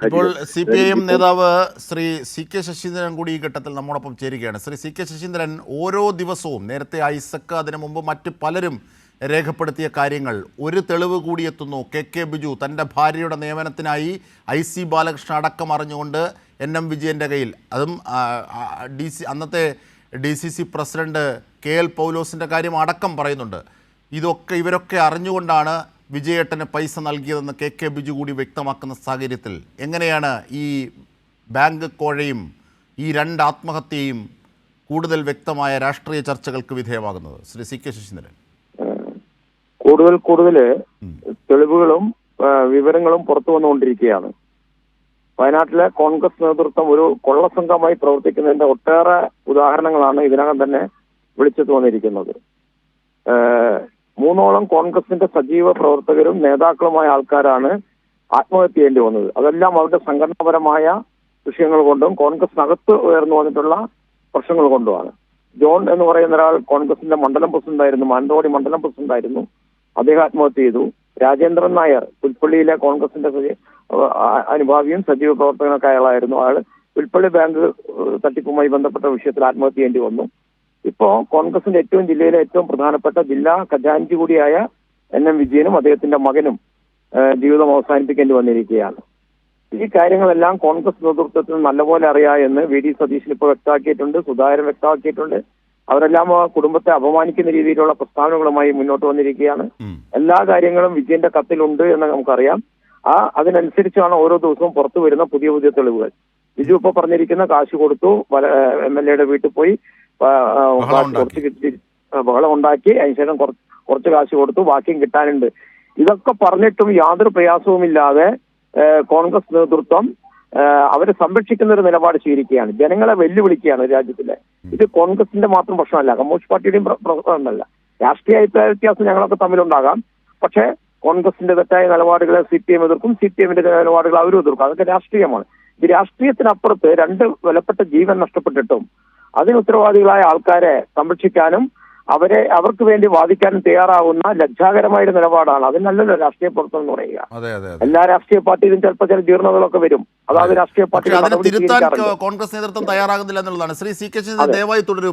ഇപ്പോൾ CPIM നേതാവ് Shri CK Saseendran കൂടി ഈ ഘട്ടത്തിൽ നമ്മോടൊപ്പം ചേരുകയാണ്. ശ്രീ CK ശശീന്ദ്രൻ, ഓരോ ദിവസവും നേരത്തെ ഐസക്, അതിനു മുമ്പ് മറ്റ് പലരും രേഖപ്പെടുത്തിയ കാര്യങ്ങൾ, ഒരു തെളിവ് കൂടി എത്തുന്നു. KK ബിജു തൻ്റെ ഭാര്യയുടെ നിയമനത്തിനായി IC ബാലകൃഷ്ണൻ അടക്കം അറിഞ്ഞുകൊണ്ട് NM വിജയൻ്റെ കയ്യിൽ, അതും അന്നത്തെ DCC പ്രസിഡന്റ് KL പൗലോസിൻ്റെ കാര്യം അടക്കം പറയുന്നുണ്ട്. ഇവരൊക്കെ അറിഞ്ഞുകൊണ്ടാണ് വിജയേട്ടന് പൈസ നൽകിയതെന്ന് KK ബിജു കൂടി വ്യക്തമാക്കുന്ന സാഹചര്യത്തിൽ എങ്ങനെയാണ് ഈ ബാങ്ക് കോഴയും ഈ രണ്ട് ആത്മഹത്യയും കൂടുതൽ വ്യക്തമായ രാഷ്ട്രീയ ചർച്ചകൾക്ക് വിധേയമാകുന്നത്? ശ്രീ CK ശശീന്ദ്രൻ. കൂടുതൽ തെളിവുകളും വിവരങ്ങളും പുറത്തു വന്നുകൊണ്ടിരിക്കുകയാണ്. വയനാട്ടിലെ കോൺഗ്രസ് നേതൃത്വം ഒരു കൊള്ളസംഘമായി പ്രവർത്തിക്കുന്നതിന്റെ ഒട്ടേറെ ഉദാഹരണങ്ങളാണ് ഇതിനകം തന്നെ വിളിച്ചെത്തു വന്നിരിക്കുന്നത്. 3ഓളം കോൺഗ്രസിന്റെ സജീവ പ്രവർത്തകരും നേതാക്കളുമായ ആൾക്കാരാണ് ആത്മഹത്യ ചെയ്യേണ്ടി വന്നത്. അതെല്ലാം അവരുടെ സംഘടനാപരമായ വിഷയങ്ങൾ കൊണ്ടും കോൺഗ്രസിനകത്ത് ഉയർന്നു വന്നിട്ടുള്ള പ്രശ്നങ്ങൾ കൊണ്ടുമാണ്. ജോൺ എന്ന് പറയുന്ന ഒരാൾ കോൺഗ്രസിന്റെ മണ്ഡലം പ്രസിഡന്റായിരുന്നു, മാനന്തവാടി മണ്ഡലം പ്രസിഡന്റായിരുന്നു. അദ്ദേഹം ആത്മഹത്യ ചെയ്തു. രാജേന്ദ്രൻ നായർ പുൽപ്പള്ളിയിലെ കോൺഗ്രസിന്റെ അനുഭാവിയും സജീവ പ്രവർത്തകനൊക്കെ അയാളായിരുന്നു. അയാൾ പുൽപ്പള്ളി ബാങ്ക് തട്ടിപ്പുമായി ബന്ധപ്പെട്ട വിഷയത്തിൽ ആത്മഹത്യ ചെയ്യേണ്ടി വന്നു. ഇപ്പോ കോൺഗ്രസിന്റെ ജില്ലയിലെ ഏറ്റവും പ്രധാനപ്പെട്ട ജില്ലാ ഖജാൻജി കൂടിയായ NM വിജയനും അദ്ദേഹത്തിന്റെ മകനും ജീവിതം അവസാനിപ്പിക്കേണ്ടി വന്നിരിക്കുകയാണ്. ഈ കാര്യങ്ങളെല്ലാം കോൺഗ്രസ് നേതൃത്വത്തിന് നല്ലപോലെ അറിയാമെന്ന് VD സതീശൻ ഇപ്പോൾ വ്യക്തമാക്കിയിട്ടുണ്ട്, സുധാകരൻ വ്യക്തമാക്കിയിട്ടുണ്ട്. അവരെല്ലാം ആ കുടുംബത്തെ അപമാനിക്കുന്ന രീതിയിലുള്ള പ്രസ്താവനകളുമായി മുന്നോട്ട് വന്നിരിക്കുകയാണ്. എല്ലാ കാര്യങ്ങളും വിജയന്റെ കത്തിലുണ്ട് എന്ന് നമുക്കറിയാം. അതിനനുസരിച്ചാണ് ഓരോ ദിവസവും പുറത്തു വരുന്ന പുതിയ തെളിവുകൾ. ബിജു ഇപ്പൊ പറഞ്ഞിരിക്കുന്ന കാശ് കൊടുത്തു, MLA വീട്ടിൽ പോയി ബഹളം ഉണ്ടാക്കി, അതിനുശേഷം കുറച്ച് കാശ് കൊടുത്തു, ബാക്കിയും കിട്ടാനുണ്ട്. ഇതൊക്കെ പറഞ്ഞിട്ടും യാതൊരു പ്രയാസവുമില്ലാതെ കോൺഗ്രസ് നേതൃത്വം അവരെ സംരക്ഷിക്കുന്ന ഒരു നിലപാട് സ്വീകരിക്കുകയാണ്. ജനങ്ങളെ വെല്ലുവിളിക്കുകയാണ് രാജ്യത്തിലെ. ഇത് കോൺഗ്രസിന്റെ മാത്രം പ്രശ്നമല്ല, കമ്മ്യൂണിസ്റ്റ് പാർട്ടിയുടെയും പ്രശ്നമല്ല. രാഷ്ട്രീയ അഭിപ്രായ വ്യത്യാസം ഞങ്ങളൊക്കെ തമ്മിലുണ്ടാകാം. പക്ഷേ കോൺഗ്രസിന്റെ തെറ്റായ നിലപാടുകളെ CPM എതിർക്കും, CPMന്റെ നിലപാടുകൾ അവരും എതിർക്കും. അതൊക്കെ രാഷ്ട്രീയമാണ്. ഈ രാഷ്ട്രീയത്തിനപ്പുറത്ത് രണ്ട് വിലപ്പെട്ട ജീവൻ നഷ്ടപ്പെട്ടിട്ടും അതിന് ഉത്തരവാദികളായ ആൾക്കാരെ സംരക്ഷിക്കാനും അവർക്ക് വേണ്ടി വാദിക്കാനും തയ്യാറാവുന്ന ലജ്ജാകരമായ നിലപാടാണ്. അതിനല്ലല്ലോ രാഷ്ട്രീയ പ്രവർത്തനം എന്ന് പറയുക. എല്ലാ രാഷ്ട്രീയ പാർട്ടിയിലും ചിലപ്പോൾ ചില ജീർണതകളൊക്കെ വരും. അതായത് രാഷ്ട്രീയ പാർട്ടി കോൺഗ്രസ് നേതൃത്വം തയ്യാറാകുന്നില്ല എന്നുള്ളതാണ്. ശ്രീ CK ദയവായി തുടരും.